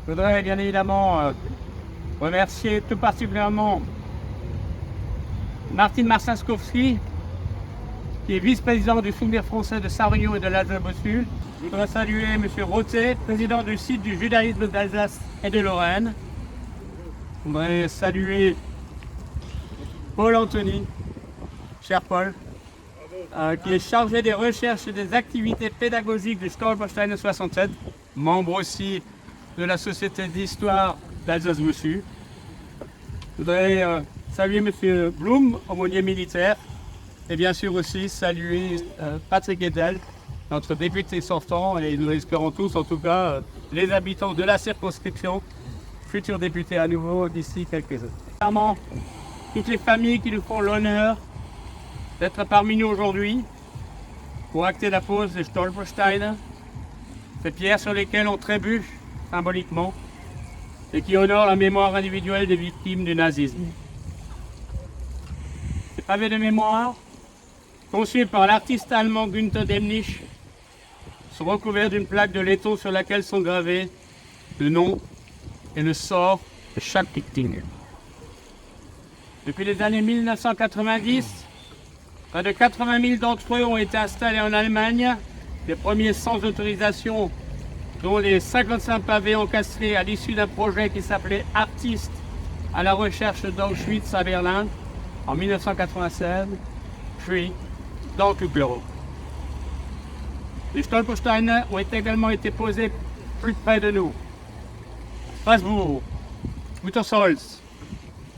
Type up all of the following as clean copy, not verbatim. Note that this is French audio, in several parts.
Je voudrais bien évidemment remercier tout particulièrement Martin Marcinskowski, qui est vice-président du Souvenir français de Sarre-Union et de l'Alsace-Bossu. Je voudrais saluer M. Rothé, président du site du judaïsme d'Alsace et de Lorraine. Je voudrais saluer Paul Anthony, cher Paul, qui est chargé des recherches et des activités pédagogiques du Stolpersteine 67, membre aussi de la Société d'histoire d'Alsace-Bossu. Je voudrais saluer M. Blum, aumônier militaire, et bien sûr aussi saluer Patrick Edel, notre député sortant, et nous espérons tous, en tout cas, les habitants de la circonscription, futurs députés à nouveau d'ici quelques heures. Notamment toutes les familles qui nous font l'honneur d'être parmi nous aujourd'hui pour acter la pose des Stolpersteine, ces pierres sur lesquelles on trébuche symboliquement et qui honorent la mémoire individuelle des victimes du nazisme. Ces pavés de mémoire, conçus par l'artiste allemand Günther Demnig, sont recouverts d'une plaque de laiton sur laquelle sont gravés le nom et le sort de chaque victime. Depuis les années 1990, près de 80 000 d'entre eux ont été installés en Allemagne, les premiers sans autorisation, dont les 55 pavés encastrés à l'issue d'un projet qui s'appelait Artistes à la recherche d'Auschwitz à Berlin en 1996, puis dans tout l'Europe. Les Stolpersteine ont également été posés plus près de nous. Strasbourg, Muttersolz,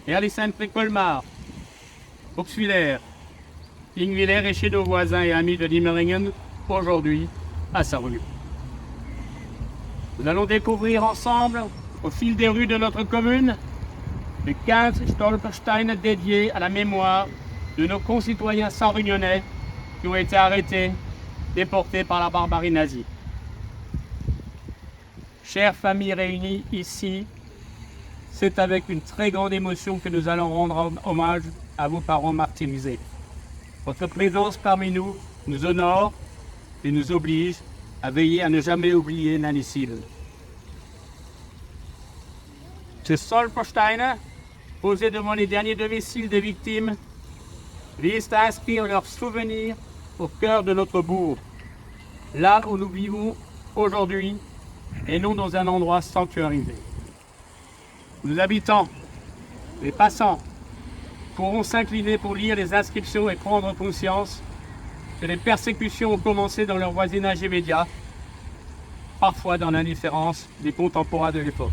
Erlisheim-Colmar, Uxwiller, Ingwiller et chez nos voisins et amis de Limmeringen, aujourd'hui à Sarre-Union. Nous allons découvrir ensemble, au fil des rues de notre commune, les 15 Stolpersteine dédiés à la mémoire de nos concitoyens sarre-unionnais qui ont été arrêtés, déportés par la barbarie nazie. Chères familles réunies ici, c'est avec une très grande émotion que nous allons rendre hommage à vos parents martyrisés. Votre présence parmi nous nous honore et nous oblige à veiller à ne jamais oublier l'inicible. Ces Stolpersteine, posés devant les derniers domiciles des victimes, visent à inscrire leurs souvenirs au cœur de notre bourg, là où nous vivons aujourd'hui, et non dans un endroit sanctuarisé. Nos habitants, les passants, pourront s'incliner pour lire les inscriptions et prendre conscience que les persécutions ont commencé dans leur voisinage immédiat, parfois dans l'indifférence des contemporains de l'époque.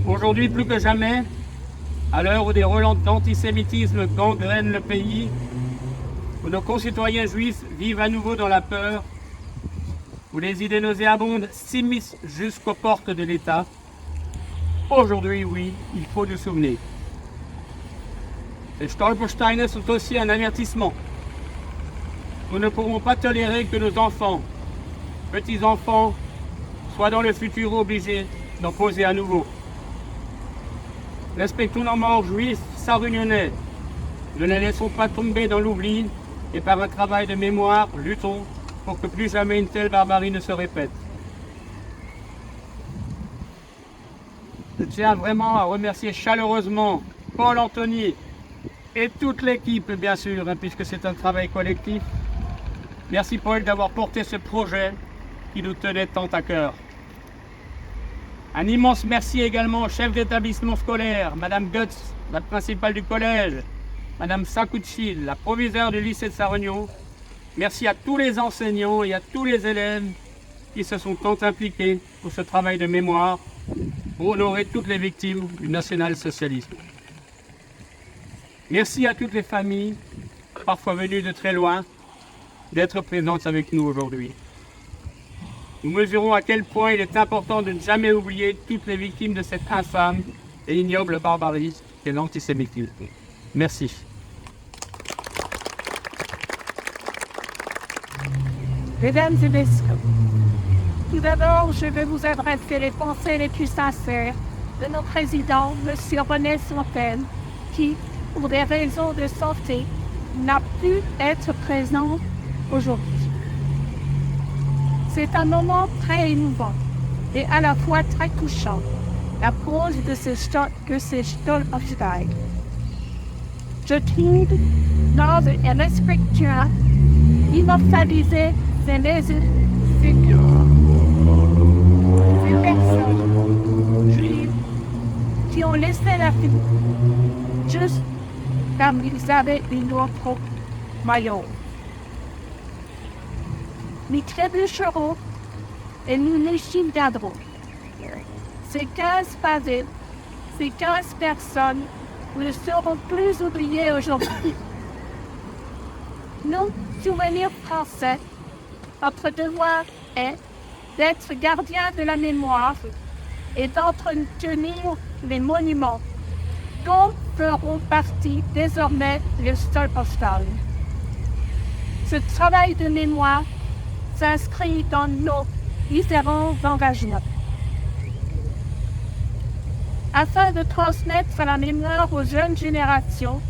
Aujourd'hui, plus que jamais, à l'heure où des relents d'antisémitisme gangrènent le pays, où nos concitoyens juifs vivent à nouveau dans la peur, où les idées nauséabondes s'immiscent jusqu'aux portes de l'État, aujourd'hui, oui, il faut nous souvenir. Les Stolpersteine sont aussi un avertissement. Nous ne pourrons pas tolérer que nos enfants, petits-enfants, soient dans le futur obligés d'en poser à nouveau. Respectons nos morts juifs sarre-unionnais. Ne les laissons pas tomber dans l'oubli et par un travail de mémoire, luttons pour que plus jamais une telle barbarie ne se répète. Je tiens vraiment à remercier chaleureusement Paul Anthony et toute l'équipe, bien sûr, puisque c'est un travail collectif. Merci Paul d'avoir porté ce projet qui nous tenait tant à cœur. Un immense merci également au chef d'établissement scolaire, Madame Gutz, la principale du collège, Madame Sakuchi, la proviseure du lycée de Sarre-Union. Merci à tous les enseignants et à tous les élèves qui se sont tant impliqués pour ce travail de mémoire pour honorer toutes les victimes du national-socialisme. Merci à toutes les familles, parfois venues de très loin, d'être présentes avec nous aujourd'hui. Nous mesurons à quel point il est important de ne jamais oublier toutes les victimes de cette infâme et ignoble barbarie qu'est l'antisémitisme. Merci. Mesdames et messieurs, tout d'abord, je vais vous adresser les pensées les plus sincères de notre président, M. René Fontaine, qui, pour des raisons de santé, n'a pu être présent aujourd'hui. C'est un moment très émouvant et à la fois très touchant, la cause de ces Stolperstein. Je trouve dans un respectueux immortaliser ces figures, ces personnes juives qui ont laissé la vie juste comme ils avaient une autre maillot. Nous trébucherons et nous les chigadrons. Ces 15 pavés, ces 15 personnes ne seront plus oubliées aujourd'hui. Nous, souvenirs français, notre devoir est d'être gardiens de la mémoire et d'entretenir les monuments dont feront partie désormais les Stolperstein. Ce travail de mémoire s'inscrit dans nos différents engagements. Afin de transmettre la mémoire aux jeunes générations,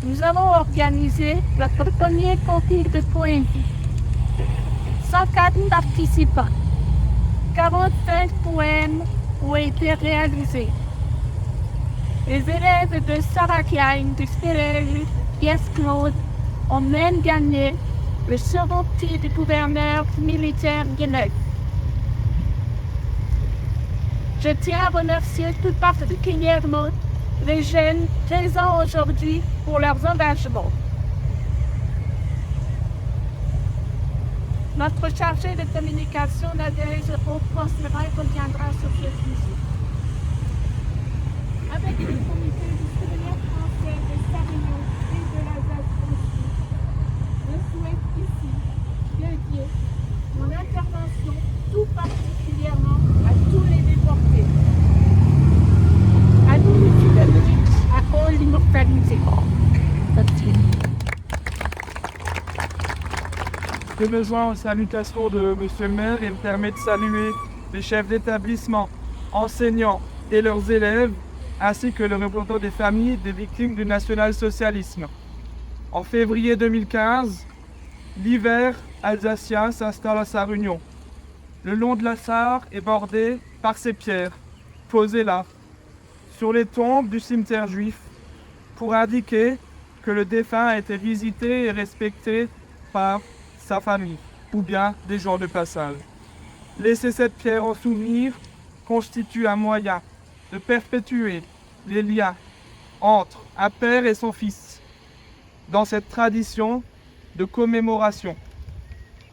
nous avons organisé notre premier concours de poésie. 104 participants. 45 poèmes ont été réalisés. Les élèves de Sarakian, de Sperel, Yes-Claude ont même gagné le second prix du gouverneur militaire guinéen. Je tiens à remercier tout particulièrement les jeunes présents aujourd'hui pour leurs engagements. Notre chargé de communication, Nadège Prospera, reviendra sur ce sujet. Avec le comité du souvenir français de Sarignon et de l'Alsace aussi, je souhaite ici dédier mon intervention tout particulièrement à tous les déportés. À nous les fidèles, à eux l'immortalité. Je me joins aux salutations de M. le maire et me permet de saluer les chefs d'établissement, enseignants et leurs élèves, ainsi que le représentant des familles des victimes du national-socialisme. En février 2015, l'hiver alsacien s'installe à Sarre-Union. Le long de la Sarre est bordé par ces pierres, posées là, sur les tombes du cimetière juif, pour indiquer que le défunt a été visité et respecté par sa famille, ou bien des gens de passage. Laisser cette pierre en souvenir constitue un moyen de perpétuer les liens entre un père et son fils dans cette tradition de commémoration.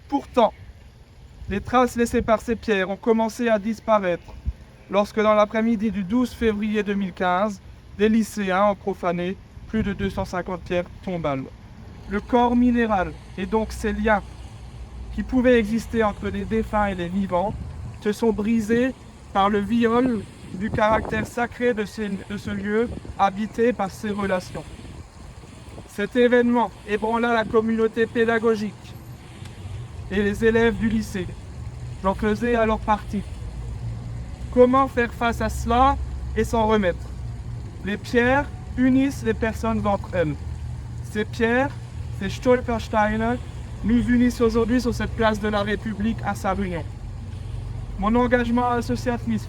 Pourtant, les traces laissées par ces pierres ont commencé à disparaître lorsque dans l'après-midi du 12 février 2015, des lycéens ont profané plus de 250 pierres tombales. Le corps minéral et donc ces liens qui pouvaient exister entre les défunts et les vivants se sont brisés par le viol du caractère sacré de ce lieu habité par ces relations. Cet événement ébranla la communauté pédagogique et les élèves du lycée. J'en faisais alors partie. Comment faire face à cela et s'en remettre? Les pierres unissent les personnes entre elles. Ces pierres, ces Stolpersteine, nous unissent aujourd'hui sur cette place de la République à Sarre-Union. Mon engagement associatif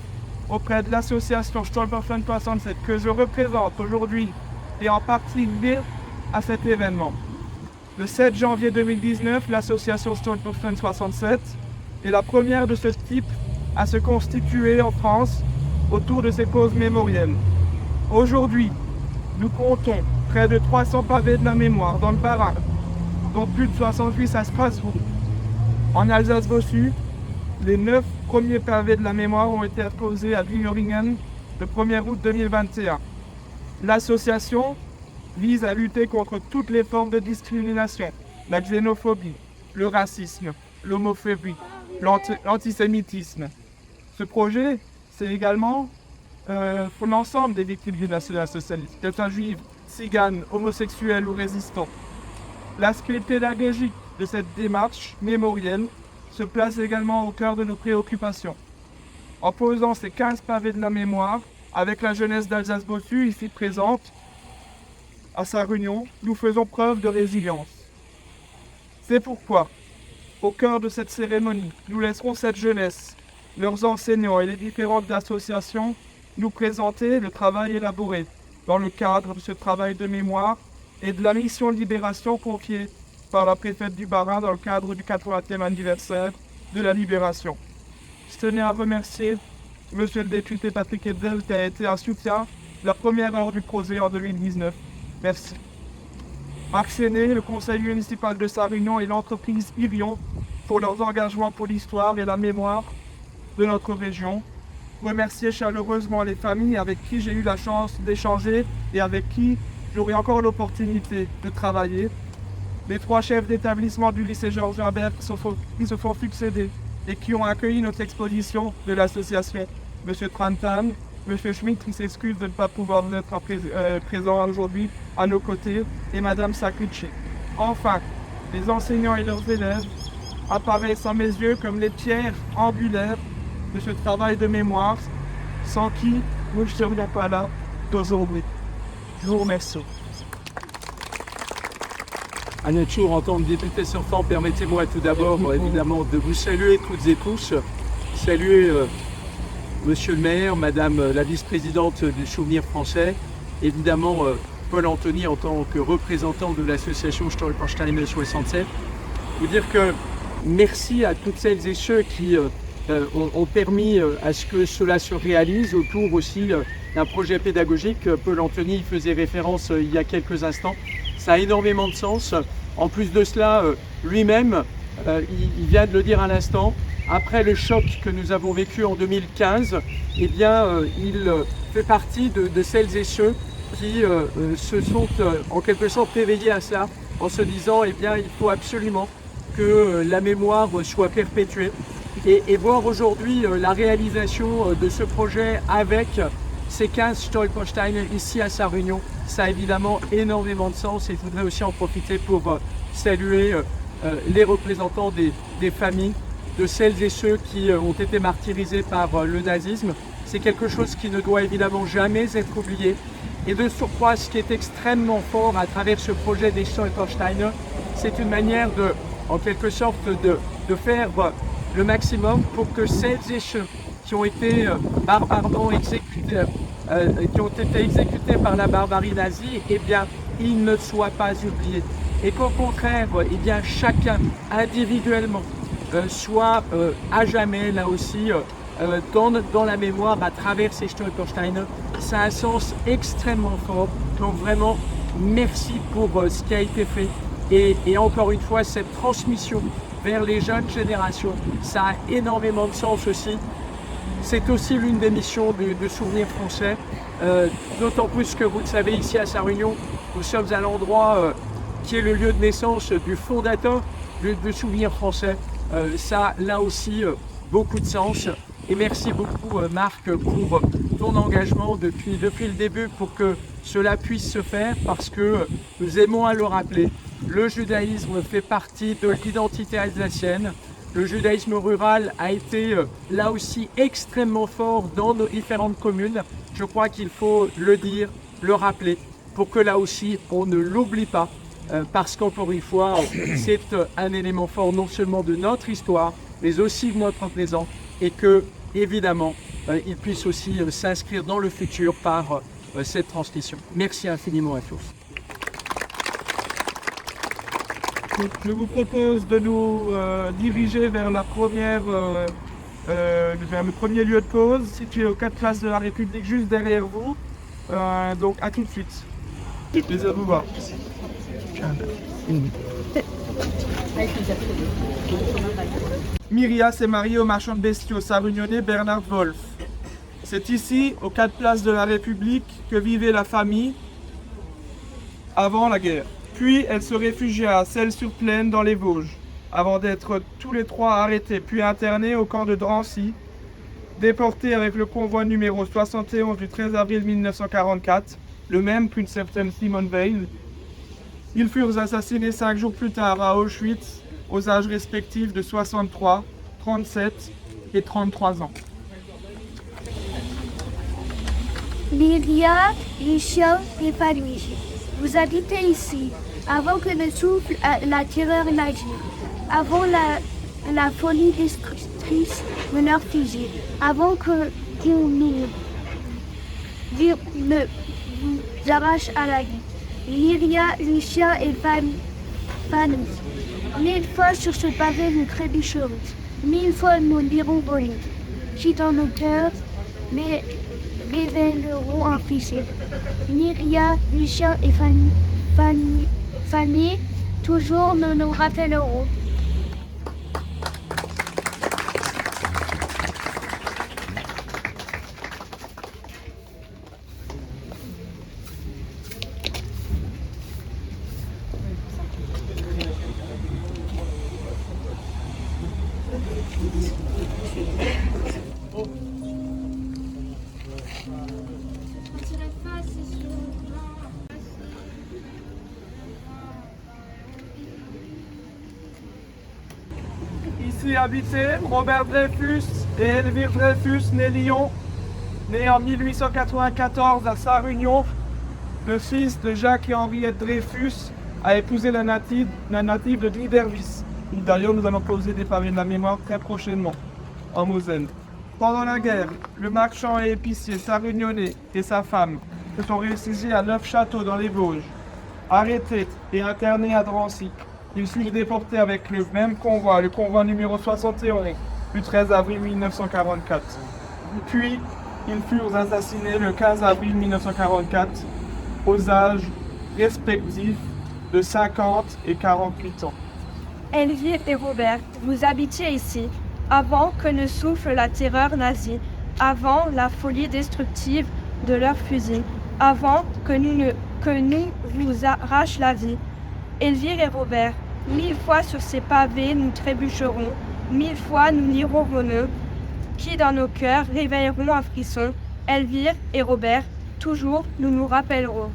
auprès de l'association Stolperstein 67 que je représente aujourd'hui est en partie lié à cet événement. Le 7 janvier 2019, l'association Stolperstein 67 est la première de ce type à se constituer en France autour de ces causes mémorielles. Aujourd'hui, nous comptons près de 300 pavés de la mémoire dans le Bas-Rhin, dont plus de 68 à Strasbourg. En Alsace-Bossue, les 9 premiers pavés de la mémoire ont été apposés à Wieringen le 1er août 2021. L'association vise à lutter contre toutes les formes de discrimination, la xénophobie, le racisme, l'homophobie, l'antisémitisme. Ce projet, c'est également pour l'ensemble des victimes du national-socialisme, qu'elles soient juives, tziganes, homosexuels ou résistants. L'aspect pédagogique de cette démarche mémorielle se place également au cœur de nos préoccupations. En posant ces 15 pavés de la mémoire, avec la jeunesse d'Alsace-Bossue ici présente, à Sarre-Union, nous faisons preuve de résilience. C'est pourquoi, au cœur de cette cérémonie, nous laisserons cette jeunesse, leurs enseignants et les différentes associations nous présenter le travail élaboré dans le cadre de ce travail de mémoire et de la mission de libération confiée par la préfète du Bas-Rhin dans le cadre du 80e anniversaire de la libération. Je tenais à remercier Monsieur le député Patrick Hetzel qui a été un soutien de la première heure du projet en 2019. Merci. Marc Séné, le conseil municipal de Sarre-Union et l'entreprise Irion pour leurs engagements pour l'histoire et la mémoire de notre région. Remercier chaleureusement les familles avec qui j'ai eu la chance d'échanger et avec qui j'aurai encore l'opportunité de travailler. Les 3 chefs d'établissement du lycée Georges Humbert qui se font succéder et qui ont accueilli notre exposition de l'association. M. Trantam, M. Schmitt qui s'excuse de ne pas pouvoir être présent aujourd'hui à nos côtés, et Mme Sakuchi. Enfin, les enseignants et leurs élèves apparaissent à mes yeux comme les pierres angulaires de ce travail de mémoire, sans qui nous ne serions pas là d'aujourd'hui. Je vous remercie. À notre tour, en tant que député sortant, permettez-moi tout d'abord, évidemment, de vous saluer toutes et tous. Saluer Monsieur le maire, Madame la vice-présidente du Souvenir français, évidemment Paul Anthony en tant que représentant de l'association Stolpersteine 67. Vous dire que merci à toutes celles et ceux qui ont permis à ce que cela se réalise autour aussi d'un projet pédagogique. Paul Anthony faisait référence il y a quelques instants. Ça a énormément de sens. En plus de cela, lui-même, il vient de le dire à l'instant, après le choc que nous avons vécu en 2015, eh bien, il fait partie de celles et ceux qui se sont en quelque sorte éveillés à ça, en se disant, eh bien, il faut absolument que la mémoire soit perpétuée. Et voir aujourd'hui la réalisation de ce projet avec ces 15 Stolpersteine ici à Sarre-Union, ça a évidemment énormément de sens, et je voudrais aussi en profiter pour saluer les représentants des familles, de celles et ceux qui ont été martyrisés par le nazisme. C'est quelque chose qui ne doit évidemment jamais être oublié. Et de surcroît, ce qui est extrêmement fort à travers ce projet des Stolpersteine, c'est une manière en quelque sorte de faire le maximum pour que celles et ceux qui ont été barbairement exécutés, qui ont été exécutés par la barbarie nazie, eh bien, ils ne soient pas oubliés. Et qu'au contraire, eh bien, chacun individuellement soit à jamais, là aussi, dans la mémoire à travers ces Stolpersteine. Ça a un sens extrêmement fort. Donc vraiment, merci pour ce qui a été fait. Et encore une fois, cette transmission vers les jeunes générations, ça a énormément de sens aussi. C'est aussi l'une des missions de Souvenir français, d'autant plus que vous le savez, ici à Sarre-Union, nous sommes à l'endroit qui est le lieu de naissance du fondateur de Souvenir français. Ça a là aussi beaucoup de sens. Et merci beaucoup Marc pour ton engagement depuis le début pour que cela puisse se faire, parce que nous aimons à le rappeler, le judaïsme fait partie de l'identité alsacienne. Le judaïsme rural a été là aussi extrêmement fort dans nos différentes communes. Je crois qu'il faut le dire, le rappeler, pour que là aussi on ne l'oublie pas, parce qu'encore une fois, c'est un élément fort non seulement de notre histoire, mais aussi de notre présent, et que, évidemment, il puisse aussi s'inscrire dans le futur par cette transmission. Merci infiniment à tous. Je vous propose de nous diriger vers vers le premier lieu de pause, situé aux 4 places de la République, juste derrière vous. Donc à tout de suite. Plaisir de vous voir. Myria s'est mariée au marchand de bestiaux sarre-unionnais Bernard Wolf. C'est ici, aux 4 places de la République, que vivait la famille avant la guerre. Puis elle se réfugia à Celles-sur-Plaine dans les Vosges, avant d'être tous les 3 arrêtés puis internés au camp de Drancy, déportés avec le convoi numéro 71 du 13 avril 1944, le même qu'une certaine Simone Veil. Ils furent assassinés 5 jours plus tard à Auschwitz, aux âges respectifs de 63, 37 et 33 ans. Myria, Michel et Patrick. vous habitez ici, avant que ne souffle la terreur nazie, avant la folie destructrice de leur fusil, avant qu'ils ne vous arrachent à la vie. Lyria, Lucien et Fanny. 1000 fois sur ce pavé nous trébucherons, 1000 fois nous dirons brûler. Qui dans nos cœurs, mais révéleront un fils. Lyria, Lucien et Fanny, toujours nous rappelleront. Ici habitait Robert Dreyfus et Elvire Dreyfus, né Lyon, né en 1894 à Sarre-Union. Le fils de Jacques et Henriette Dreyfus a épousé la native de Lidervis. D'ailleurs, nous allons poser des pavés de la mémoire très prochainement, en Moselle. Pendant la guerre, le marchand et épicier sarre-unionnais et sa femme se sont réfugiés à Neufchâteau dans les Vosges. Arrêtés et internés à Drancy, ils furent déportés avec le même convoi, le convoi numéro 71, du 13 avril 1944. Puis, ils furent assassinés le 15 avril 1944, aux âges respectifs de 50 et 48 ans. Elvire et Robert, vous habitiez ici, avant que ne souffle la terreur nazie, avant la folie destructive de leurs fusils, avant que nous vous arrache la vie. Elvire et Robert, 1000 fois sur ces pavés nous trébucherons, 1000 fois nous lirons vos nœuds, qui dans nos cœurs réveilleront un frisson. Elvire et Robert, toujours nous nous rappellerons.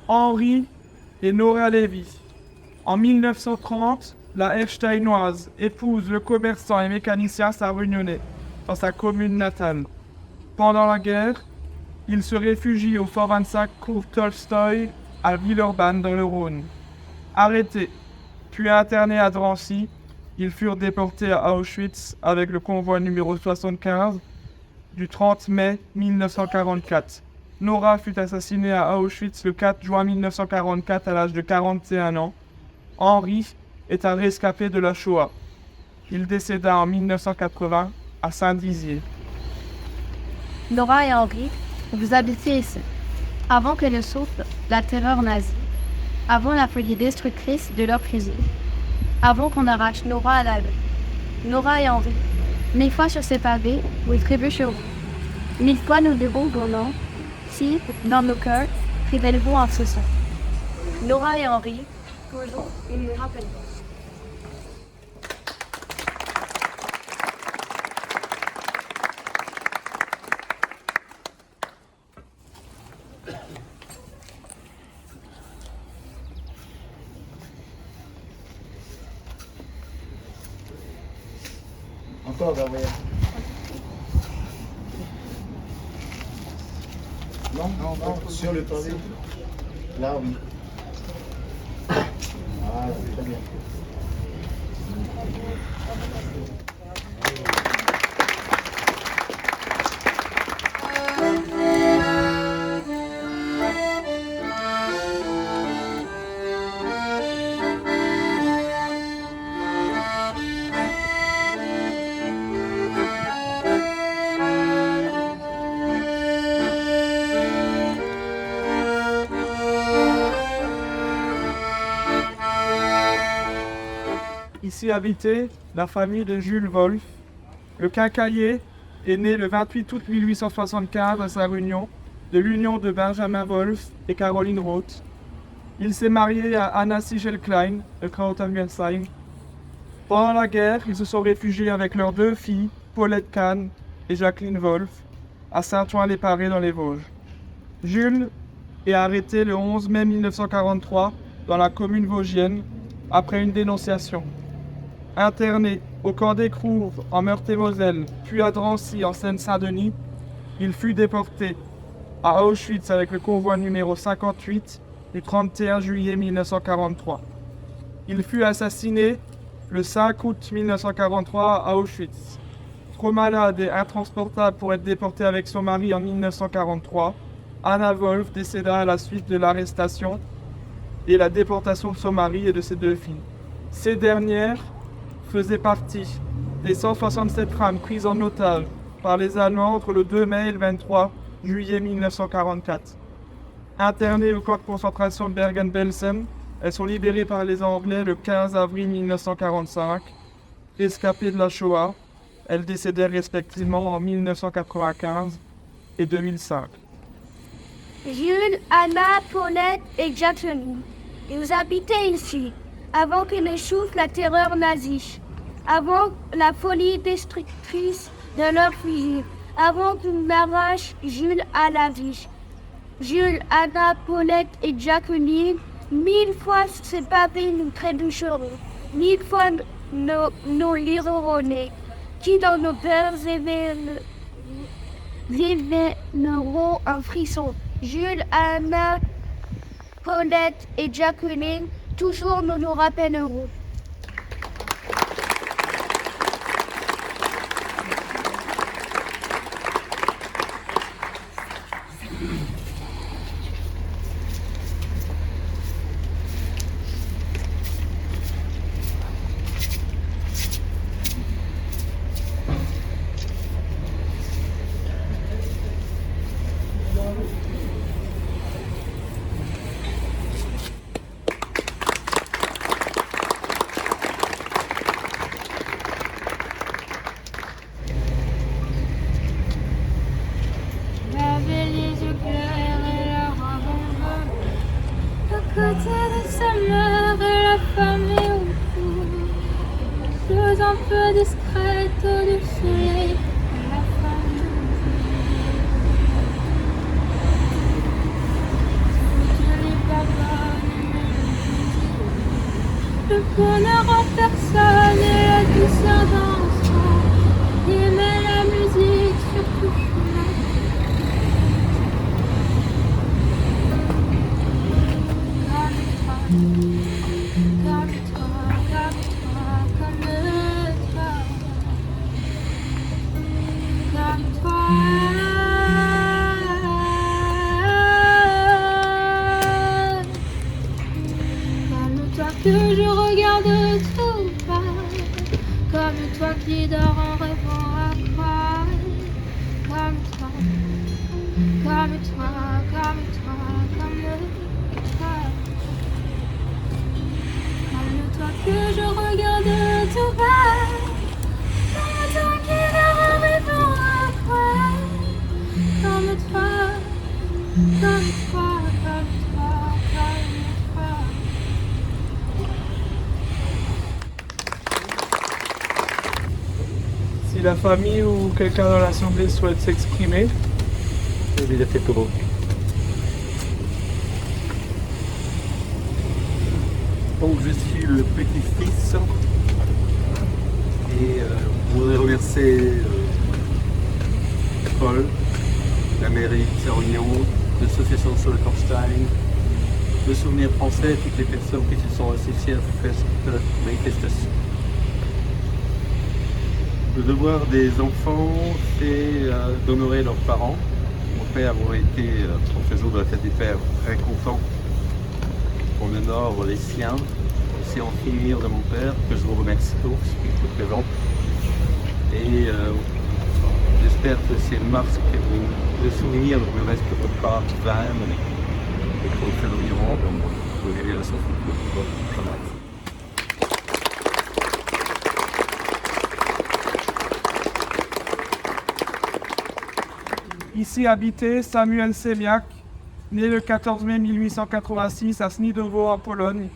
Henri et Nora Lévy. En 1930, la Epsteinoise épouse le commerçant et mécanicien sarre-unionnais dans sa commune natale. Pendant la guerre, il se réfugie au fort 25 cours Tolstoï à Villeurbanne dans le Rhône. Arrêtés, puis internés à Drancy, ils furent déportés à Auschwitz avec le convoi numéro 75 du 30 mai 1944. Nora fut assassinée à Auschwitz le 4 juin 1944 à l'âge de 41 ans. Henri est un rescapé de la Shoah. Il décéda en 1980 à Saint-Dizier. Nora et Henri, vous habitiez ici, avant que ne souffle la terreur nazie, avant la folie destructrice de leur fusil, avant qu'on arrache Nora à la vie. Nora et Henri, 1000 fois sur ces pavés, vous trébuchez sur vous. 1000 fois nous devons vos noms, si, dans nos cœurs, révèlez-vous en ce son. Nora et Henri, toujours, ils nous rappellent. Encore, Gabriel. Non, sur le pavé. Là, oui. Ah, c'est très bien. Ici habitait la famille de Jules Wolf. Le quincaillier est né le 28 août 1875 à sa réunion de l'union de Benjamin Wolf et Caroline Roth. Il s'est marié à Anna Sigel-Klein de Krautenwelsheim. Pendant la guerre, ils se sont réfugiés avec leurs 2 filles, Paulette Kahn et Jacqueline Wolf, à Saint-Ouen-les-Parés dans les Vosges. Jules est arrêté le 11 mai 1943 dans la commune vosgienne après une dénonciation. Interné au camp d'Écrouves en Meurthe-et-Moselle, puis à Drancy en Seine-Saint-Denis, il fut déporté à Auschwitz avec le convoi numéro 58 le 31 juillet 1943. Il fut assassiné le 5 août 1943 à Auschwitz. Trop malade et intransportable pour être déporté avec son mari en 1943, Anna Wolf décéda à la suite de l'arrestation et la déportation de son mari et de ses 2 filles. Ces dernières faisaient partie des 167 femmes prises en otage par les Allemands entre le 2 mai et le 23 juillet 1944. Internées au camp de concentration de Bergen-Belsen, elles sont libérées par les Anglais le 15 avril 1945. Rescapées de la Shoah, elles décédèrent respectivement en 1995 et 2005. Jules, Anna, Paulette et Jacqueline. Et vous habitez ici, avant que ne souffle la terreur nazie, avant la folie destructrice de leur fusil, avant qu'on arrache Jules à la vie. Jules, Anna, Paulette et Jacqueline, 1000 fois ces pavés nous trébucheront, 1000 fois nous lirons qui dans nos cœurs révéleront un frisson. Jules, Anna, Paulette et Jacqueline, toujours nous rappellerons. J'avais les yeux clairs et la robe en robe. À côté de sa mère et la famille autour. Chose un peu discrète au soleil et la famille autour. Les papas, le bonheur en personne et la douceur d'enfant. Il aimait la musique sur tout chemin. que je regarde tout bas, comme toi qui dors en rêvant à quoi, comme toi, comme toi, comme toi, comme toi, comme toi que je regarde tout bas, comme toi qui dors en rêvant à quoi, comme toi, comme toi, comme toi, comme toi. Si la famille ou quelqu'un dans l'Assemblée souhaite s'exprimer. Donc je suis le petit-fils et je voudrais remercier Paul, la mairie de Sarre-Union, l'association Soltorstein, le Souvenir Français et toutes les personnes qui se sont associées à cette manifestation. Le devoir des enfants, c'est d'honorer leurs parents. Mon père aurait été, en faisant de la fête des pères, très content qu'on honore les siens. C'est en souvenir de mon père que je vous remercie tous, qui sont présents. Et j'espère que ces marques de souvenirs ne resteront pas vaines et qu'on fait l'environ pour les relations futures. Ici habitait Samuel Semiak, né le 14 mai 1886 à Snidowo en Pologne.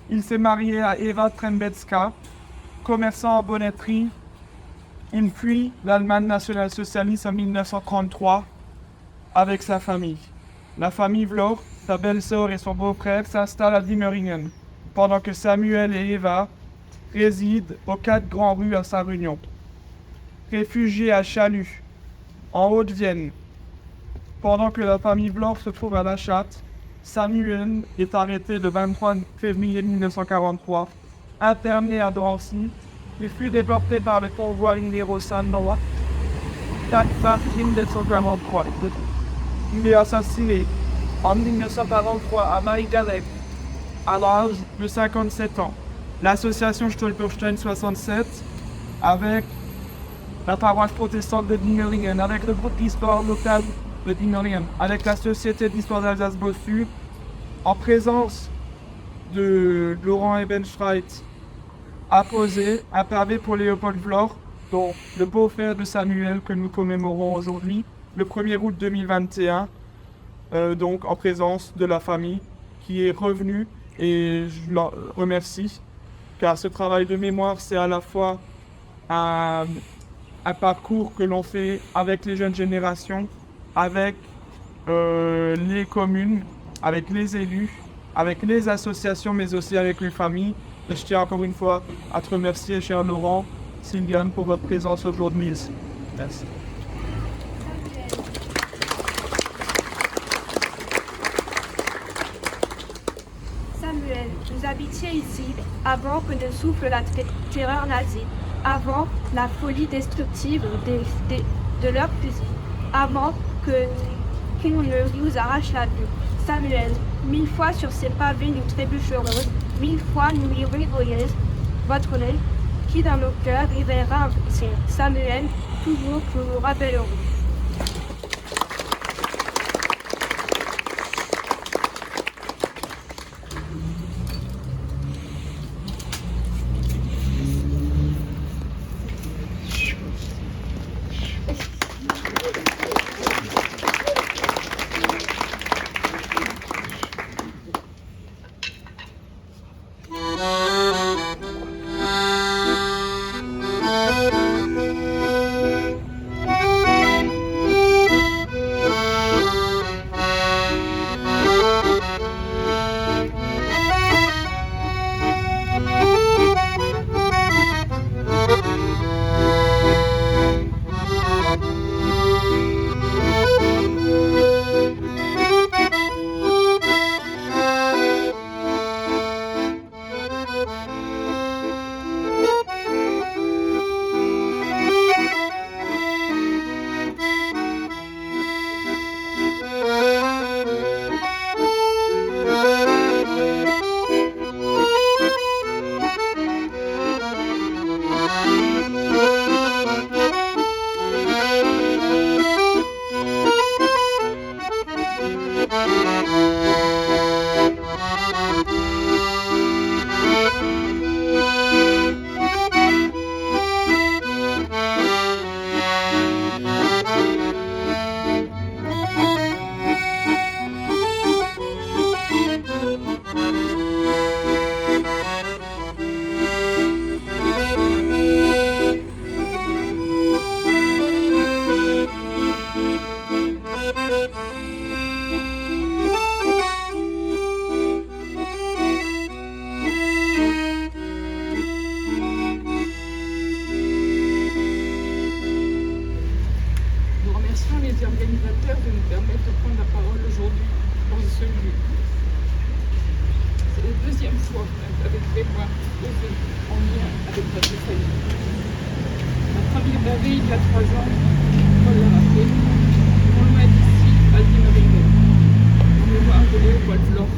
Il s'est marié à Eva Trembecka, commerçant en bonnetterie. Il fuit l'Allemagne nationale-socialiste en 1933 avec sa famille. La famille Vlor, sa belle-sœur et son beau-frère s'installent à Diemeringen, pendant que Samuel et Eva résident aux 4 grandes rues à Sarre-Union. Réfugiés à Chalut, en Haute-Vienne, pendant que la famille Vlor se trouve à La Chatte, Samuel est arrêté le 23 février 1943, interné à Drancy, et fut déporté par le convoi numéro 103, 1943. Il est assassiné en 1943 à Marie-Galette, à l'âge de 57 ans. L'association Stolperstein 67, avec la paroisse protestante de Diemeringen, avec le groupe d'histoire local de Diemeringen, avec la Société d'histoire d'Alsace-Bossu, en présence de Laurent Ebenstreit, a posé un pavé pour Léopold Vlor, dont le beau-frère de Samuel que nous commémorons aujourd'hui, le 1er août 2021, donc en présence de la famille qui est revenue, et je la remercie, car ce travail de mémoire, c'est à la fois un parcours que l'on fait avec les jeunes générations, avec les communes, avec les élus, avec les associations, mais aussi avec les familles. Et je tiens encore une fois à te remercier, cher Laurent, Sylviane, pour votre présence aujourd'hui. Merci. Samuel, vous habitiez ici avant que ne souffle la terreur nazie, avant la folie destructive de leurs fusils, avant qu'on ne vous arrache la vue. Samuel, 1000 fois sur ces pavés nous trébucherons, 1000 fois nous lirons votre nez, qui dans nos cœurs réveillera un plaisir. Samuel, toujours nous nous rappellerons. osé en lien avec notre famille. La première bavé il y a 3 ans, Paul l'a rappelé, non loin d'ici, à Diemeringen, en mémoire de Léopold Bloch,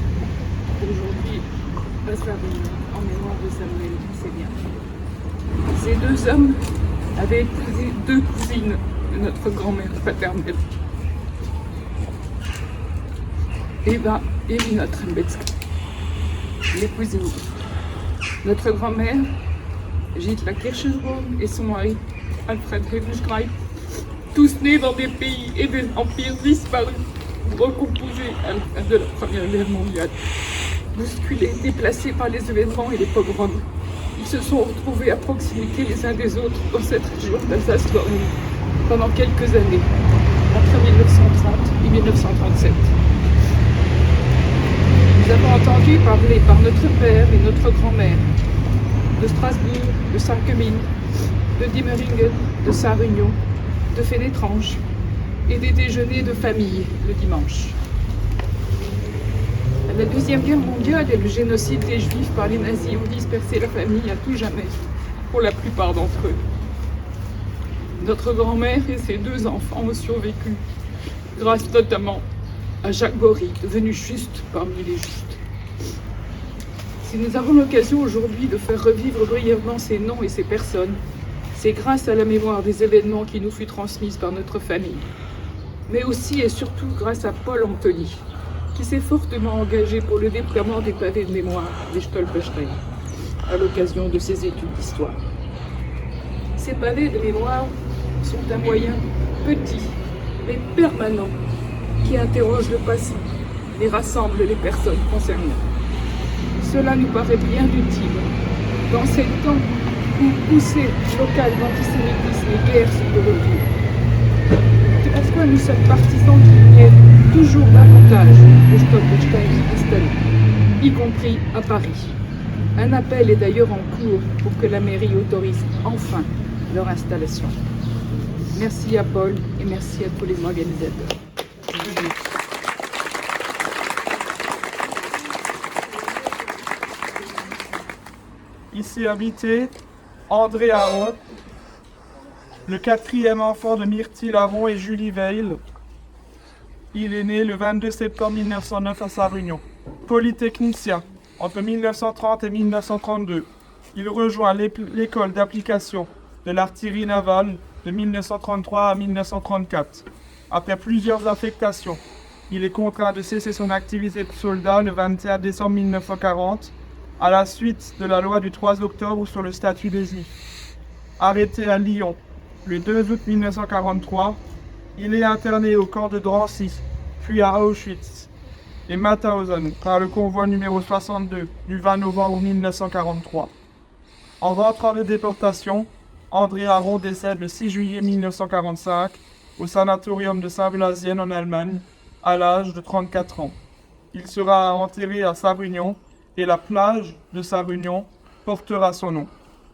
aujourd'hui à Savigny, en mémoire de Samuel Seigneur. Ces 2 hommes avaient épousé 2 cousines de notre grand-mère paternelle. Eva et Lina Trembetska, l'épouse unique. Notre grand-mère, Gitla Kirchensbaum, et son mari, Alfred Hebenstreit, tous nés dans des pays et des empires disparus, recomposés à la fin de la Première Guerre mondiale. Bousculés, déplacés par les événements et les pogroms, ils se sont retrouvés à proximité les uns des autres dans cette région d'Alsace-Lorraine pendant quelques années, entre 1930 et 1937. Nous avons entendu parler par notre père et notre grand-mère de Strasbourg, de Sarreguemines, de Diemeringen, de Saint-Réunion, de Fénétrange et des déjeuners de famille le dimanche. La Deuxième Guerre mondiale et le génocide des Juifs par les nazis ont dispersé la famille à tout jamais, pour la plupart d'entre eux. Notre grand-mère et ses 2 enfants ont survécu, grâce notamment à Jacques Bory, devenu juste parmi les justes. Si nous avons l'occasion aujourd'hui de faire revivre brièvement ces noms et ces personnes, c'est grâce à la mémoire des événements qui nous fut transmise par notre famille, mais aussi et surtout grâce à Paul Anthony, qui s'est fortement engagé pour le déploiement des pavés de mémoire des Stolpersteine, à l'occasion de ses études d'histoire. Ces pavés de mémoire sont un moyen petit, mais permanent, qui interroge le passé et rassemble les personnes concernées. Cela nous paraît bien utile dans ces temps où poussées locales d'antisémitisme et guerre sont de retour. C'est pourquoi nous sommes partisans qu'il y ait toujours davantage de Stolpersteine installés, y compris à Paris. Un appel est d'ailleurs en cours pour que la mairie autorise enfin leur installation. Merci à Paul et merci à tous les organisateurs. Ici habité André Aron, le 4e enfant de Myrtille Aron et Julie Veil. Il est né le 22 septembre 1909 à Sarre-Union. Polytechnicien entre 1930 et 1932. Il rejoint l'école d'application de l'artillerie navale de 1933 à 1934. Après plusieurs affectations, il est contraint de cesser son activité de soldat le 21 décembre 1940 à la suite de la loi du 3 octobre sur le statut des Juifs. Arrêté à Lyon le 2 août 1943, il est interné au camp de Drancy, puis à Auschwitz et Mauthausen par le convoi numéro 62 du 20 novembre 1943. En rentrant de déportation, André Aron décède le 6 juillet 1945 au sanatorium de Saint-Blasien en Allemagne, à l'âge de 34 ans. Il sera enterré à Sarre-Union et la plage de Sarre-Union portera son nom.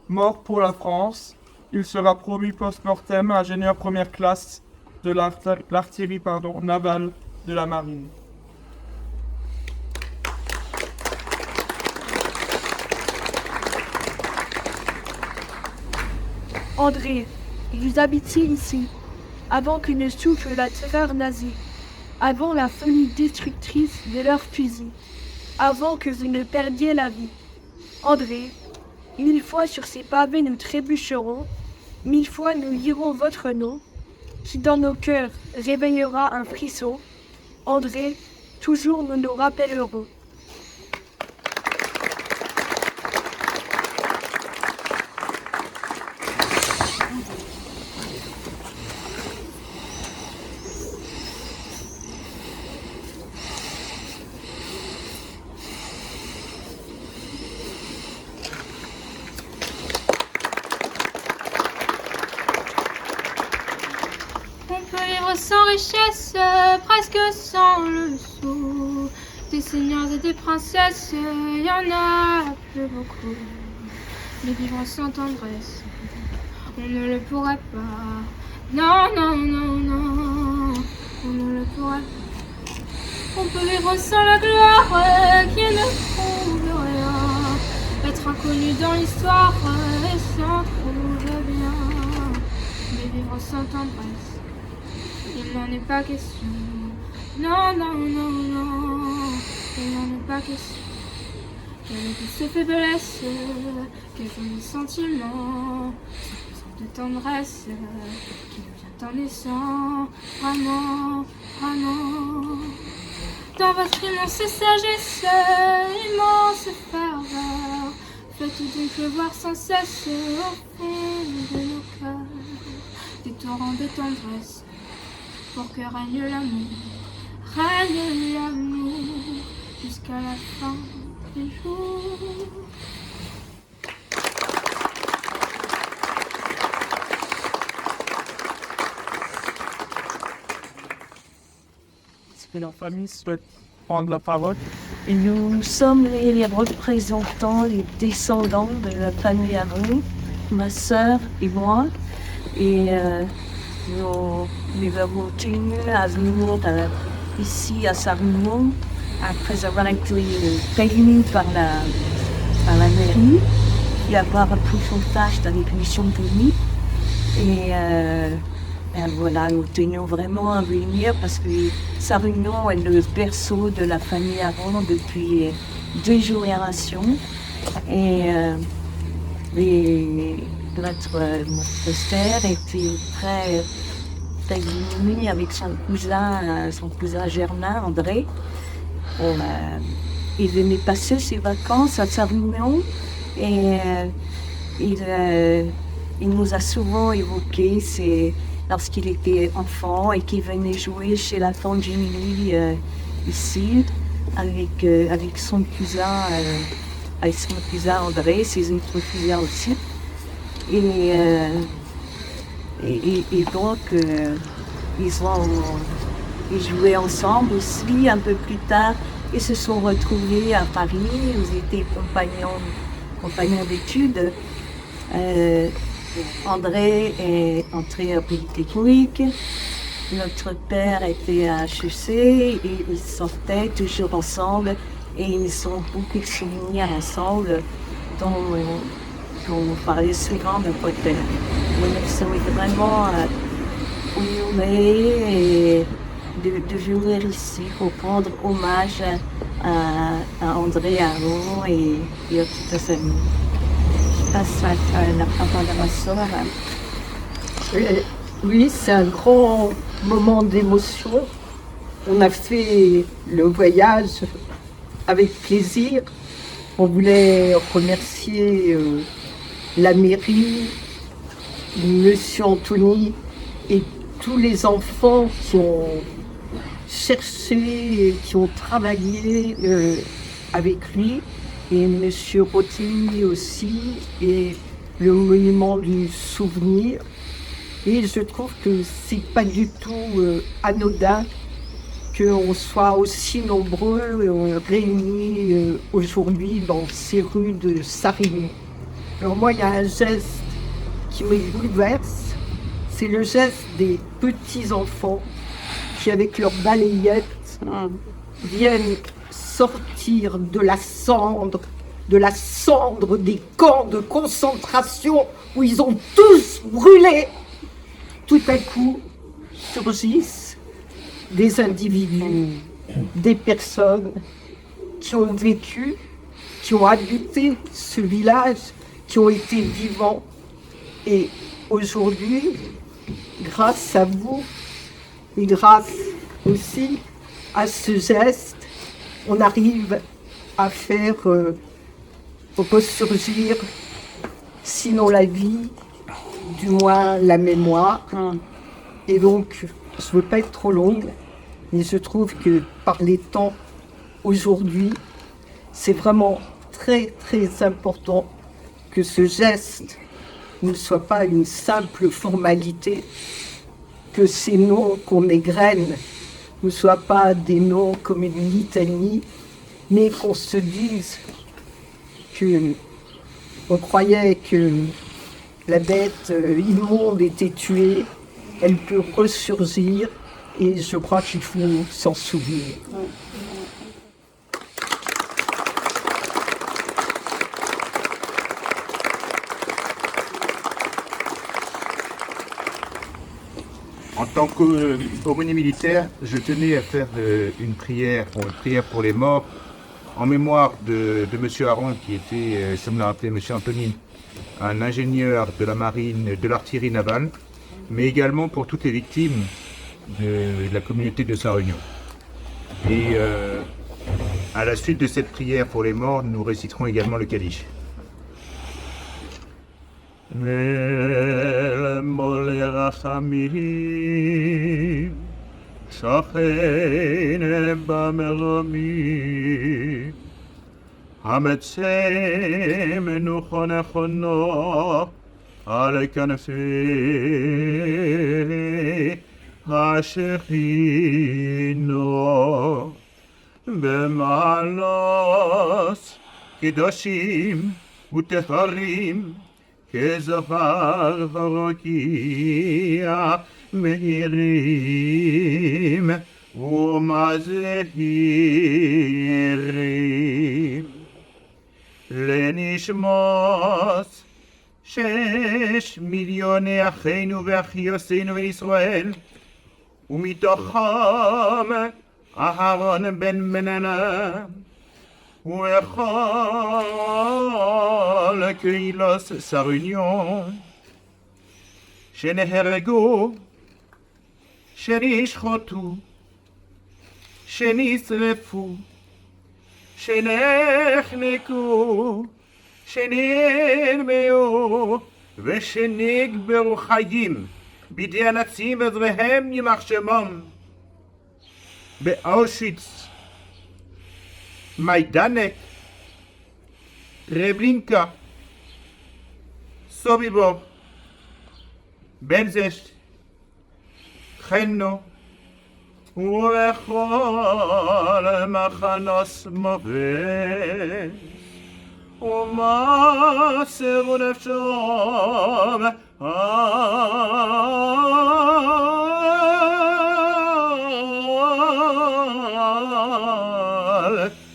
Mort pour la France, il sera promu post-mortem ingénieur première classe de l'artillerie navale de la marine. André, vous habitiez ici, avant que ne souffle la terreur nazie, avant la folie destructrice de leurs fusils, avant que vous ne perdiez la vie. André, 1000 fois sur ces pavés nous trébucherons, 1000 fois nous lirons votre nom, qui dans nos cœurs réveillera un frisson. André, toujours nous nous rappellerons. Sans richesse, presque sans le sou. Des seigneurs et des princesses, il y en a plus beaucoup. Mais vivre sans tendresse, on ne le pourrait pas. Non, non, non, non, on ne le pourrait pas. On peut vivre sans la gloire qui ne prouve rien. Être un inconnu dans l'histoire et s'en trouve bien. Mais vivre sans tendresse, il n'en est pas question. Non, non, non, non, il n'en est pas question. Quelle douce faiblesse, quel joli sentiment, cette de tendresse qui devient en naissant, vraiment, vraiment. Dans votre immense sagesse, immense ferveur, faites donc pleuvoir sans cesse au fond de nos cœurs des torrents de tendresse, pour que règne l'amour jusqu'à la fin des jours. Est-ce que la famille souhaite prendre la parole? Et nous sommes les représentants, les descendants de la famille Aron, ma sœur et moi. Et nous avons tenu à venir ici à Sarreguemines après avoir été réunis par la mairie et avoir appris son tâche dans les commissions techniques. Et voilà, nous tenions vraiment à venir parce que Sarreguemines est le berceau de la famille Aron depuis 2 générations. Et notre frère était très uni avec son cousin Germain, André. Il venait passer ses vacances à Sarreguemines et il nous a souvent évoqué lorsqu'il était enfant et qu'il venait jouer chez la tante Jimmy ici avec son cousin André, ses autres cousins aussi. Et donc, ils jouaient ensemble aussi un peu plus tard. Ils se sont retrouvés à Paris, ils étaient compagnons d'études. André est entré en Polytechnique, notre père était à HEC et ils sortaient toujours ensemble et ils ont beaucoup de souvenirs ensemble dont on parlait souvent de côté. Nous sommes vraiment honorés de venir ici pour rendre hommage à André Aron et à toute sa famille. Je passe la parole à ma soeur. Oui, c'est un grand moment d'émotion. On a fait le voyage avec plaisir. On voulait remercier la mairie, Monsieur Anthony et tous les enfants qui ont cherché, qui ont travaillé avec lui, et Monsieur Rotini aussi, et le monument du souvenir. Et je trouve que c'est pas du tout anodin qu'on soit aussi nombreux réunis aujourd'hui dans ces rues de Sarreguemines. Alors moi, il y a un geste qui me bouleverse, c'est le geste des petits-enfants qui, avec leurs balayettes, viennent sortir de la cendre des camps de concentration où ils ont tous brûlé. Tout à coup, surgissent des individus, des personnes qui ont vécu, qui ont habité ce village, qui ont été vivants. Et aujourd'hui, grâce à vous, et grâce aussi à ce geste, on arrive à faire ressurgir, sinon la vie, du moins la mémoire. Et donc, je ne veux pas être trop longue, mais je trouve que par les temps aujourd'hui, c'est vraiment très très important que ce geste ne soit pas une simple formalité, que ces noms qu'on égrène ne soient pas des noms comme une litanie, mais qu'on se dise qu'on croyait que la bête immonde était tuée, elle peut ressurgir, et je crois qu'il faut s'en souvenir. En tant qu'aumônier militaire, je tenais à faire une prière pour les morts, en mémoire de M. Aron, qui était, comme l'a rappelé M. Antonine, un ingénieur de la marine, de l'artillerie navale, mais également pour toutes les victimes de la communauté de Saint-Réunion. Et à la suite de cette prière pour les morts, nous réciterons également le Kaddish. שכן במרמים, המצא מנוחו נכונו על כנפי השכינו, במעלות קדושים וטהרים, כזכר ורקיע מהירים ומזהירים לנשמות 6 מיליוני אחינו ואחיותינו בישראל, ומתוכם אהרון בן מננה וכל קהילות סהרוניון שנהרגו, שנשחטו, שנשרפו, שנחנקו, שנרמעו ושנקברו חיים בידי הנאצים וזרועיהם יימח שמם באושוויץ, מיידנק, טרבלינקה, סוביבור, בלז'ש, חנו ובכל מחנות מובס ומסרו נפשם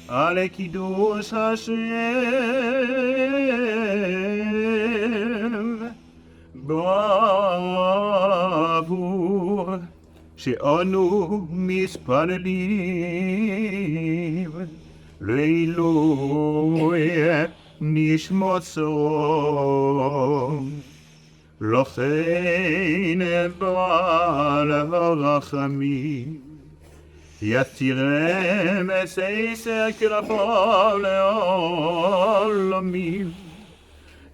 על קידוש השם בעבור שאנו מתפללים לעילוי נשמתו, לכן בעל הרחמים יתירם אסר כרפיו לעולמים,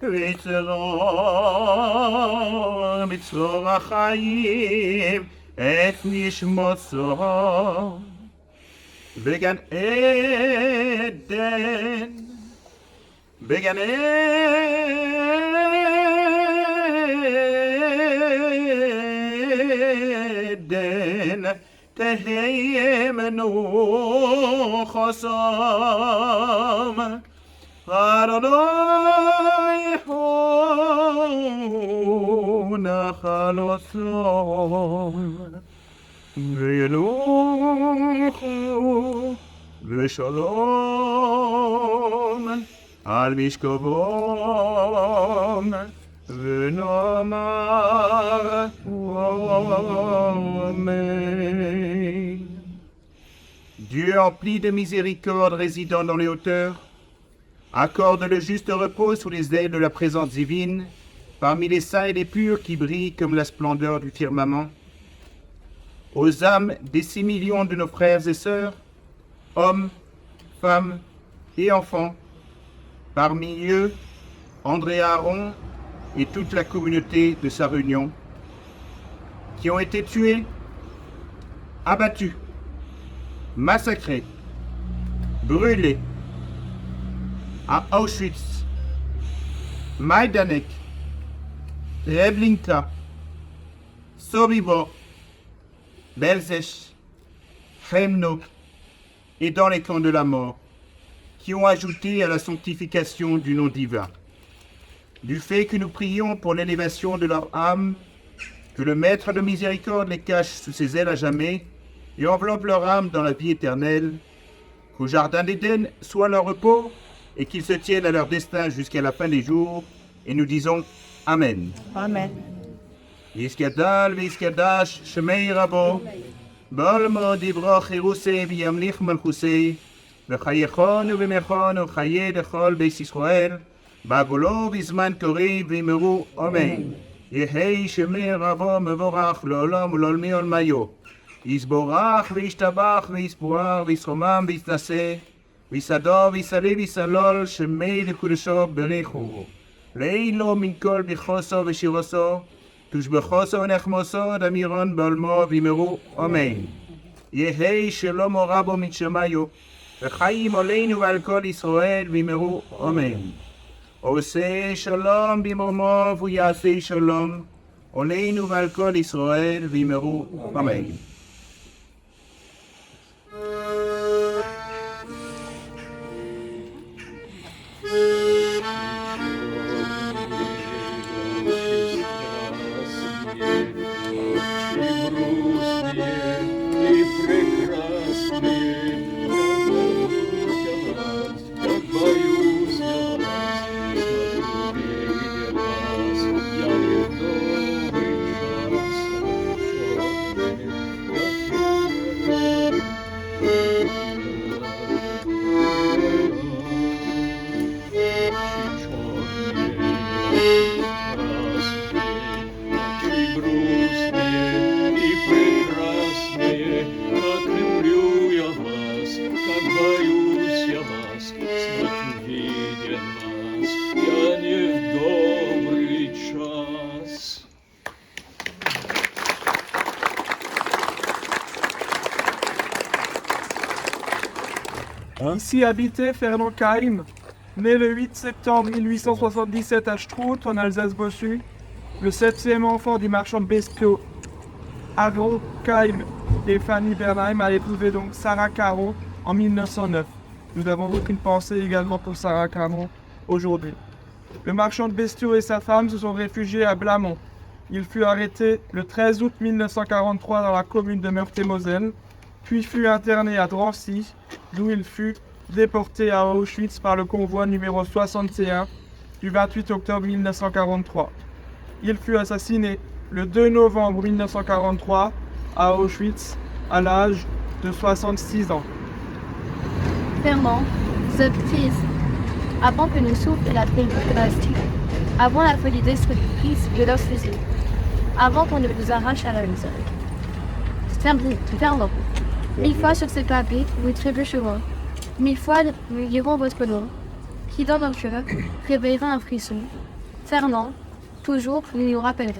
ויצרור בצרור החיים את נשמתו בגן עדן, בגן עדן תהיה מנוחתם, אדוני הוא נחלתם, וילכו בשלום על משכבם, ונאמר Amen. Dieu empli de miséricorde résidant dans les hauteurs, accorde le juste repos sous les ailes de la présence divine, parmi les saints et les purs qui brillent comme la splendeur du firmament. Aux âmes des 6 millions de nos frères et sœurs, hommes, femmes et enfants, parmi eux, André Aron et toute la communauté de sa réunion, qui ont été tués, abattus, massacrés, brûlés à Auschwitz, Majdanek, Treblinka, Sobibor, Belzec, Chremno et dans les camps de la mort, qui ont ajouté à la sanctification du nom divin. Du fait que nous prions pour l'élévation de leur âme, que le Maître de miséricorde les cache sous ses ailes à jamais et enveloppe leur âme dans la vie éternelle, qu'au jardin d'Éden soit leur repos et qu'ils se tiennent à leur destin jusqu'à la fin des jours, et nous disons Amen. Amen. יסגדל ויסגדש שמי רבו, בולמו דברו חירוסי וימליך מלכוסי, וחייכון ובמכון וחיי לכל בית ישראל, בעגולו בזמן קריב וימרו אמן. יהי שמי רבו מבורך לעולם ולעולמי עולמיו. יסבורך וישתבח ויספואר ויסחומם ויסנשא, ויסדו ויסלי ויסלול שמי לקודשו בריחו. לאילו מן כל בכוסו ושירוסו, תושבחוסו ונחמוסו דמירון בעולמו וימרו אמן. יהי שלום רבו מן שמיו, וחיים עלינו ועל כל ישראל וימרו אמן. עושה שלום במרומו והוא יעשה שלום, עלינו ועל כל ישראל וימרו אמן. Ici habitait Fernand Keim, né le 8 septembre 1877 à Strout, en Alsace-Bossue, le 7e enfant du marchand de bestiaux Aaron Keim et Fanny Bernheim a éprouvé donc Sarah Caron en 1909. Nous avons beaucoup de pensée également pour Sarah Caron aujourd'hui. Le marchand de bestiaux et sa femme se sont réfugiés à Blamont. Il fut arrêté le 13 août 1943 dans la commune de Meurthe-et-Moselle, puis fut interné à Drancy, d'où il fut déporté à Auschwitz par le convoi numéro 61 du 28 octobre 1943. Il fut assassiné le 2 novembre 1943 à Auschwitz à l'âge de 66 ans. Fernand, vous habitez ici, avant que ne souffle la trêve drastique, avant la folie destructrice de leur fusil, avant qu'on ne vous arrache à la misère. Fernand, 1000 fois sur ces papiers, vous trébucheront. 1000 fois, nous lirons votre nom, qui dans notre cœur réveillera un frisson. Fernand, toujours, nous nous rappellerons.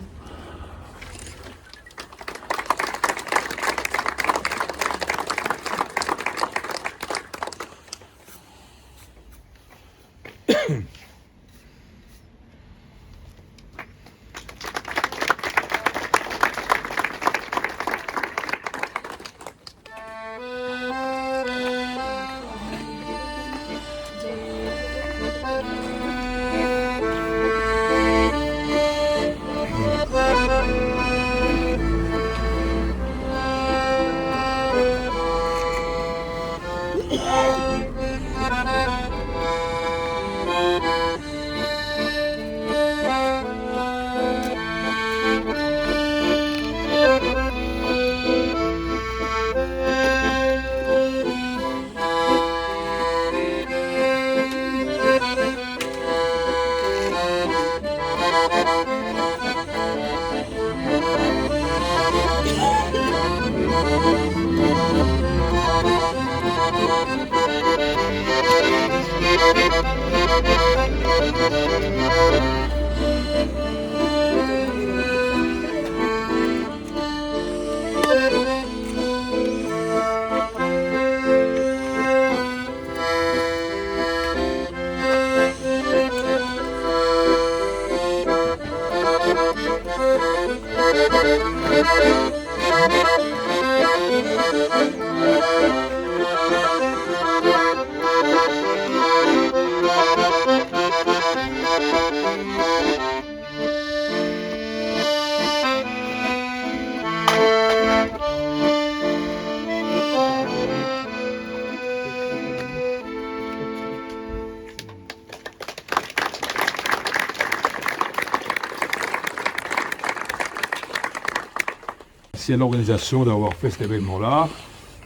merci à l'organisation d'avoir fait cet événement-là.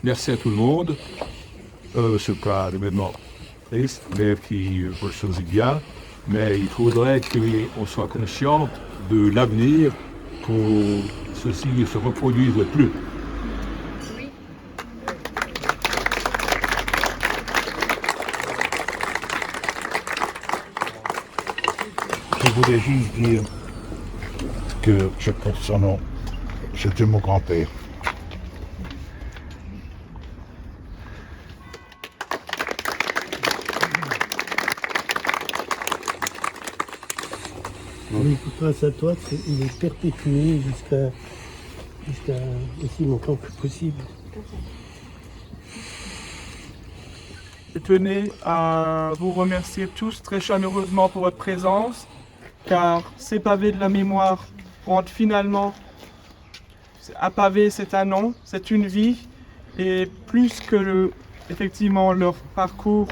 Merci à tout le monde. C'est pas un événement triste, mais qui chose bien. Mais il faudrait qu'on soit conscient de l'avenir pour que ceci ne se reproduise plus. Je voulais juste dire que je porte son nom. C'était mon grand-père. Grâce à toi, il est perpétué jusqu'à aussi longtemps que possible. Je tenais à vous remercier tous très chaleureusement pour votre présence, car ces pavés de la mémoire rendent finalement, un pavé c'est un nom, c'est une vie, et plus que effectivement leur parcours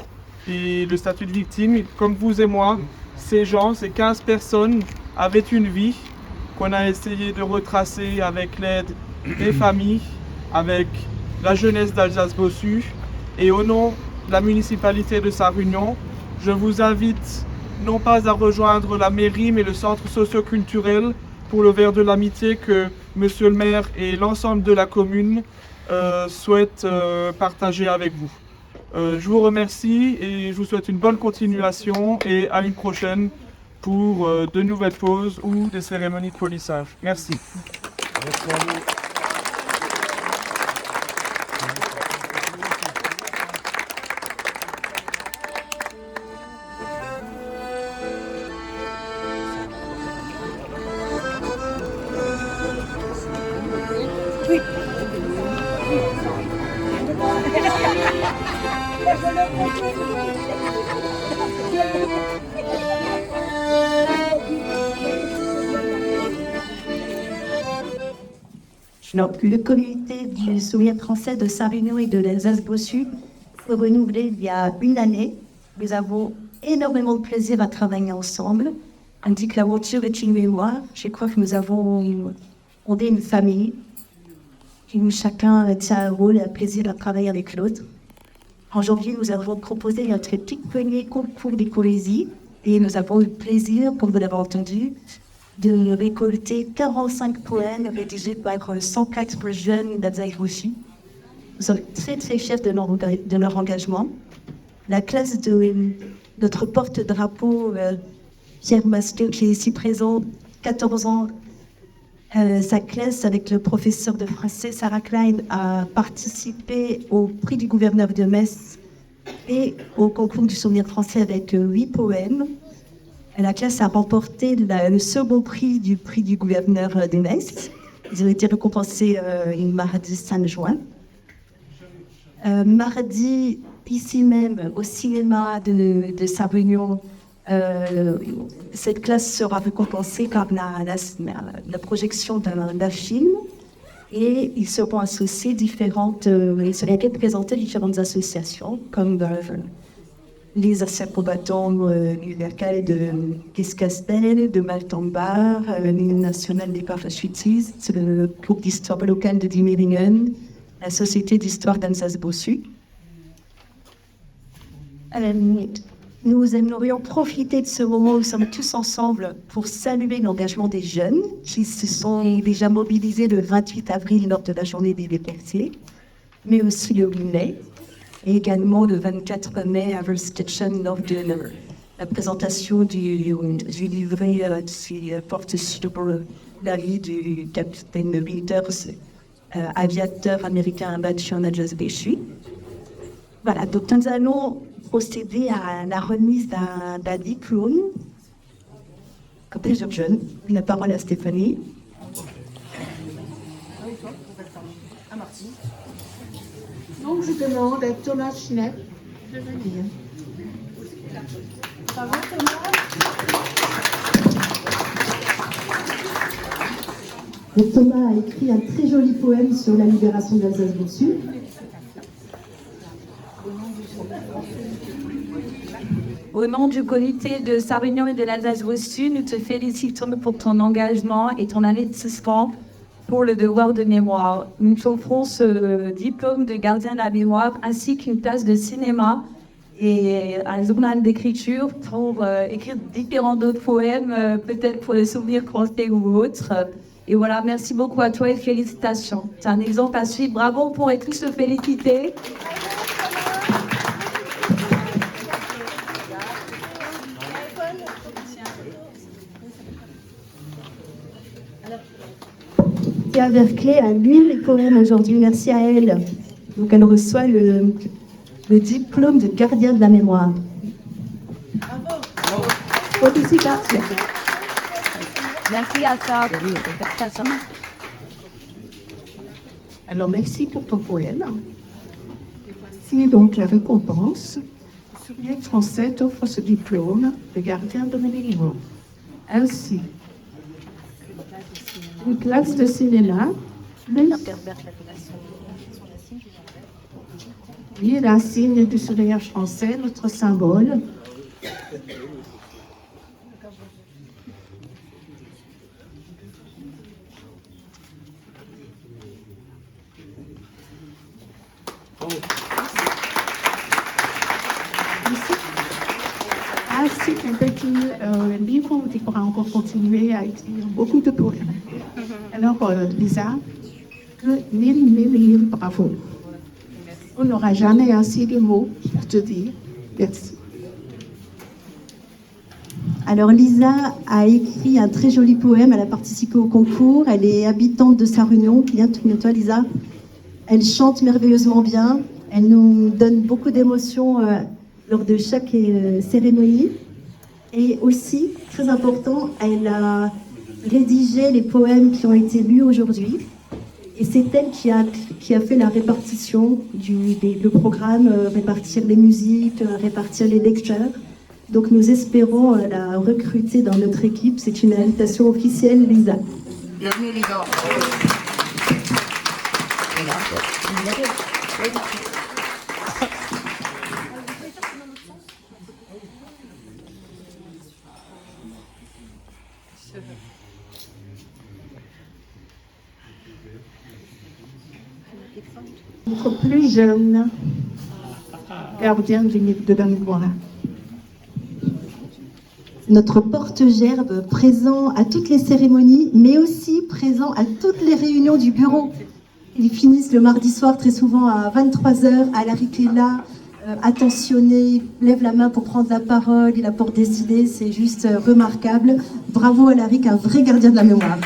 et le statut de victime, comme vous et moi, ces gens, ces 15 personnes avaient une vie qu'on a essayé de retracer avec l'aide des familles, avec la jeunesse d'Alsace-Bossu, et au nom de la municipalité de Sarre-Union, je vous invite non pas à rejoindre la mairie mais le centre socio-culturel pour le verre de l'amitié que monsieur le maire et l'ensemble de la commune souhaitent partager avec vous. Je vous remercie et je vous souhaite une bonne continuation et à une prochaine pour de nouvelles pauses ou des cérémonies de polissage. Merci. Merci à vous. Donc, le comité du souvenir français de Sarre-Union et de l'Alsace-Bossu fut renouvelé il y a une année. Nous avons énormément de plaisir à travailler ensemble. On dit que la voiture est une mémoire. Je crois que nous avons fondé une famille. Où chacun tient un rôle et un plaisir à travailler avec l'autre. En janvier, nous avons proposé un très petit premier concours de poésie et nous avons eu le plaisir, comme vous l'avez entendu, de récolter 45 poèmes rédigés par 104 jeunes d'Alsace-Bossu. Nous sommes très très fiers de leur engagement. La classe de notre porte-drapeau, Pierre Masquet, qui est ici présent, 14 ans, sa classe, avec le professeur de français Sarah Klein, a participé au prix du gouverneur de Metz et au concours du souvenir français avec 8 poèmes. La classe a remporté le second prix du gouverneur de Metz. Ils ont été récompensés mardi 5 juin. Mardi, ici même, au cinéma de Sarre-Union, cette classe sera récompensée par la projection d'un film et ils seront associés ils seront représentés différentes associations comme les anciens combattants universels de Kiskastel, de Maltembar, l'Union nationale des parachutistes, le groupe d'histoire locale de Diemeringen, la Société d'histoire d'Alsace-Bossu. Nous aimerions profiter de ce moment où nous sommes tous ensemble pour saluer l'engagement des jeunes qui se sont déjà mobilisés le 28 avril lors de la journée des libertés, mais aussi le 8 mai. Et également le 24 mai à Verstetten lors de la présentation du livret qui porte sur la vie du capitaine Winters, aviateur américain abattu en Alsace-Bossu. Voilà, donc nous allons procéder à la remise d'un diplôme. Comme plusieurs jeunes, la parole à Stéphanie. Donc je demande à Thomas Schnepp de venir. Ça va, Thomas? Thomas a écrit un très joli poème sur la libération de l'Alsace-Bossu. Au nom du comité de Sarre-Union et de l'Alsace-Bossu, nous te félicitons pour ton engagement et ton investissement pour le devoir de mémoire. Nous offrons ce diplôme de gardien de la mémoire ainsi qu'une place de cinéma et un journal d'écriture pour écrire différents d'autres poèmes, peut-être pour les souvenirs français ou autres. Et voilà, merci beaucoup à toi et félicitations. C'est un exemple à suivre. Bravo, on pourrait tous se féliciter. Théa Verclay a lu les poèmes aujourd'hui, merci à elle. Donc elle reçoit le diplôme de gardien de la mémoire. Bravo. Félicitations. Merci à toi. Alors merci pour ton poème. Voici donc la récompense. Le Souvenirs français t'offre ce diplôme de gardien de mémoire. Ainsi, une classe de cinéma, et l'insigne du sourire français, notre symbole. Ainsi qu'un petit livre où tu pourras encore continuer à écrire beaucoup de poèmes. Alors, Lisa, mille bravo. On n'aura jamais assez de mots pour te dire merci. Alors Lisa a écrit un très joli poème, elle a participé au concours, elle est habitante de Sarre-Union. Viens, tourne-toi Lisa. Elle chante merveilleusement bien, elle nous donne beaucoup d'émotions lors de chaque cérémonie. Et aussi, très important, elle a rédigé les poèmes qui ont été lus aujourd'hui. Et c'est elle qui a fait la répartition du programme, répartir les musiques, répartir les lecteurs. Donc nous espérons la recruter dans notre équipe. C'est une invitation officielle, Lisa. Bienvenue, Lisa. Notre plus jeune gardien de la mémoire. Notre porte-gerbe présent à toutes les cérémonies, mais aussi présent à toutes les réunions du bureau. Ils finissent le mardi soir très souvent à 23h. Alaric est là, attentionné, il lève la main pour prendre la parole, il apporte des idées, c'est juste remarquable. Bravo Alaric, un vrai gardien de la mémoire.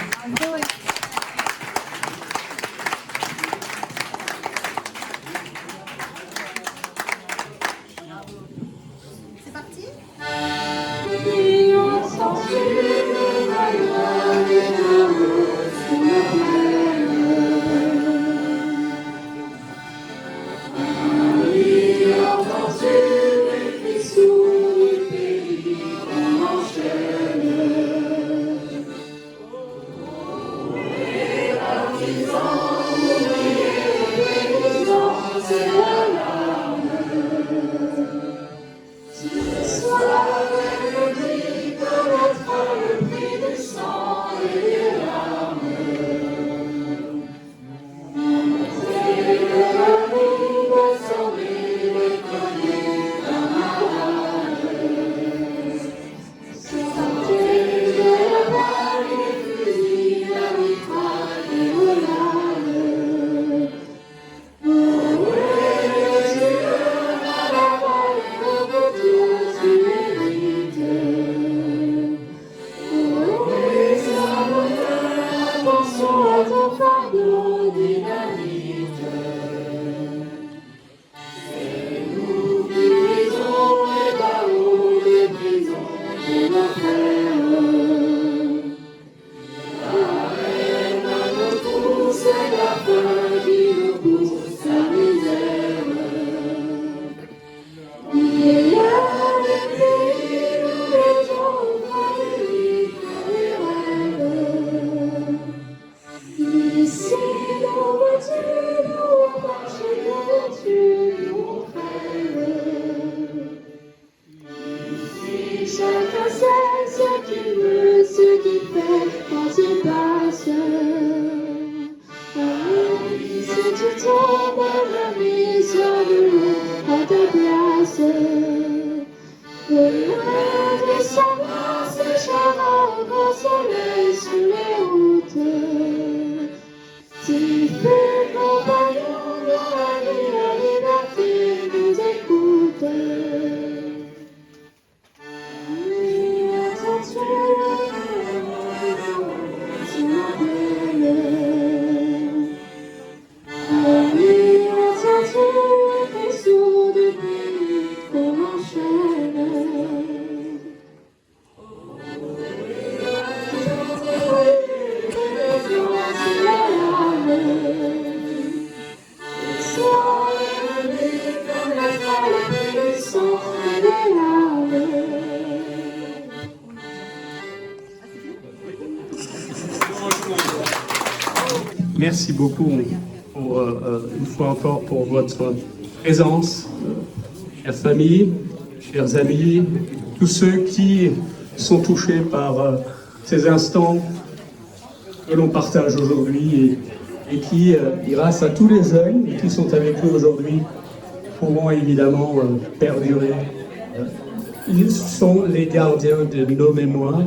Chacun sait ce qu'il veut, ce qu'il fait quand il passe. loin du sommeil séchera au grand soleil sur les routes. Si peu compagnons dans la vie, la liberté nous écoute. Merci beaucoup pour, une fois encore pour votre présence, chère famille, chers amis, tous ceux qui sont touchés par ces instants que l'on partage aujourd'hui et qui, grâce à tous les jeunes qui sont avec nous aujourd'hui, pourront évidemment perdurer. Ils sont les gardiens de nos mémoires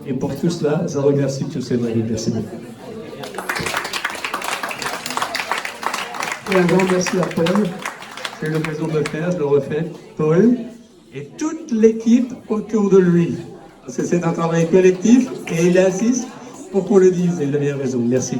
et pour tout cela, je remercie tous ces amis. Merci beaucoup. Et un grand merci à Paul. J'ai eu l'occasion de le faire, je le refais. Paul et toute l'équipe autour de lui. Parce que c'est un travail collectif et il insiste pour qu'on le dise. Et il a bien raison. Merci.